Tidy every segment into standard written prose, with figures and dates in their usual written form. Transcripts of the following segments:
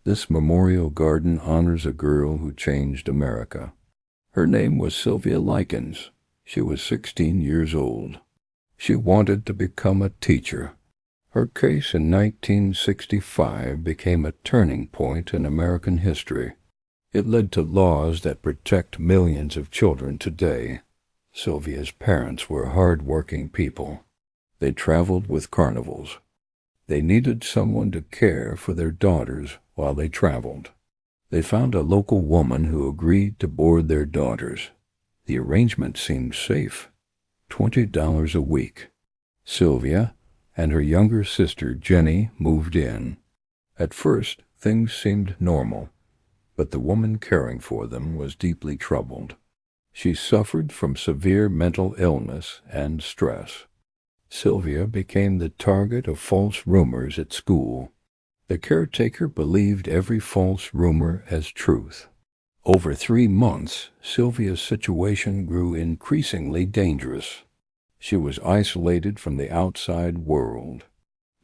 This memorial garden honors a girl who changed America. Her name was Sylvia Likens. She was 16 years old. She wanted to become a teacher. Her case in 1965 became a turning point in American history. It led to laws that protect millions of children today. Sylvia's parents were hard-working people. They traveled with carnivals. They needed someone to care for their daughters while they traveled. They found a local woman who agreed to board their daughters. The arrangement seemed safe. $20 a week. Sylvia and her younger sister Jenny moved in. At first, things seemed normal, but the woman caring for them was deeply troubled. She suffered from severe mental illness and stress. Sylvia became the target of false rumors at school. The caretaker believed every false rumor as truth. Over 3 months, Sylvia's situation grew increasingly dangerous. She was isolated from the outside world.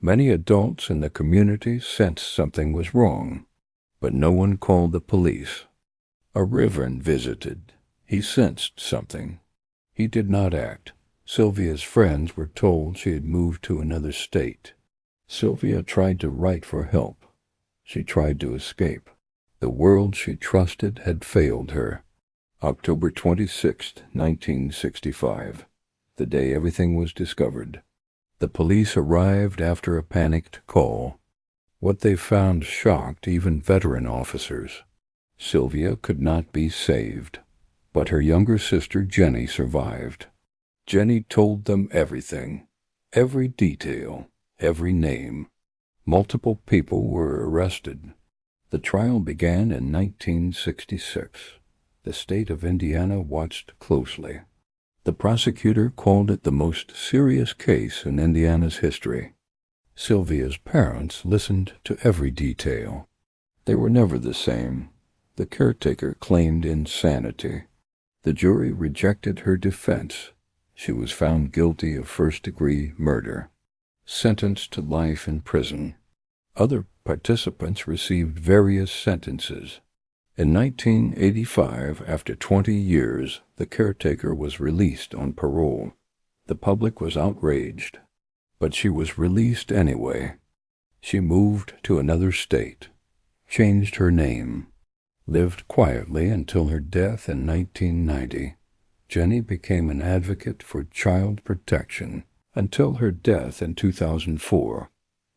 Many adults in the community sensed something was wrong, but no one called the police. A reverend visited. He sensed something. He did not act. Sylvia's friends were told she had moved to another state. Sylvia tried to write for help. She tried to escape. The world she trusted had failed her. October 26, 1965, the day everything was discovered. The police arrived after a panicked call. What they found shocked even veteran officers. Sylvia could not be saved, but her younger sister Jenny survived. Jenny told them everything, every detail, every name. Multiple people were arrested. The trial began in 1966. The state of Indiana watched closely. The prosecutor called it the most serious case in Indiana's history. Sylvia's parents listened to every detail. They were never the same. The caretaker claimed insanity. The jury rejected her defense. She was found guilty of first-degree murder, sentenced to life in prison. Other participants received various sentences. In 1985, after 20 years, the caretaker was released on parole. The public was outraged, but she was released anyway. She moved to another state, changed her name, lived quietly until her death in 1990. Jenny became an advocate for child protection until her death in 2004.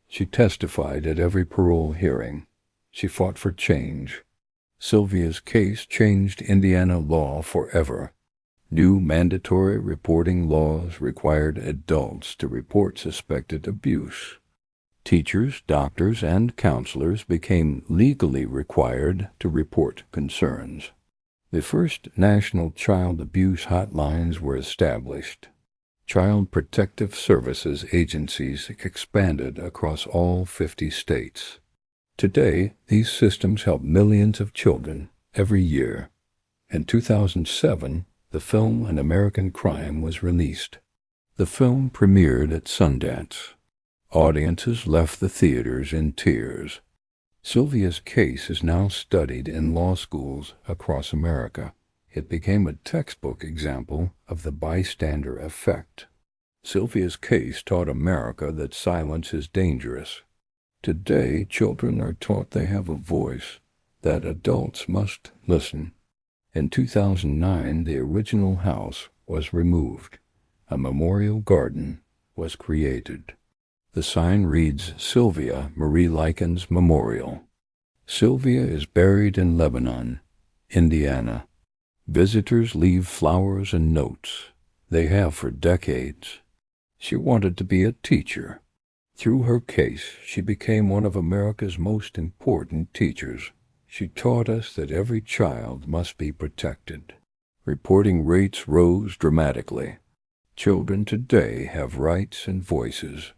She testified at every parole hearing. She fought for change. Sylvia's case changed Indiana law forever. New mandatory reporting laws required adults to report suspected abuse. Teachers, doctors, and counselors became legally required to report concerns. The first national child abuse hotlines were established. Child Protective Services agencies expanded across all 50 states. Today, these systems help millions of children every year. In 2007, the film An American Crime was released. The film premiered at Sundance. Audiences left the theaters in tears. Sylvia's case is now studied in law schools across America. It became a textbook example of the bystander effect. Sylvia's case taught America that silence is dangerous. Today, children are taught they have a voice, that adults must listen. In 2009, the original house was removed. A memorial garden was created. The sign reads Sylvia Marie Likens Memorial. Sylvia is buried in Lebanon, Indiana. Visitors leave flowers and notes. They have for decades. She wanted to be a teacher. Through her case, she became one of America's most important teachers. She taught us that every child must be protected. Reporting rates rose dramatically. Children today have rights and voices.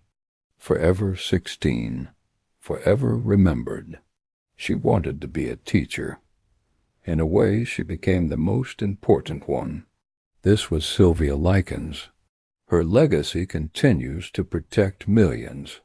Forever 16. Forever remembered. She wanted to be a teacher. In a way, she became the most important one. This was Sylvia Likens. Her legacy continues to protect millions.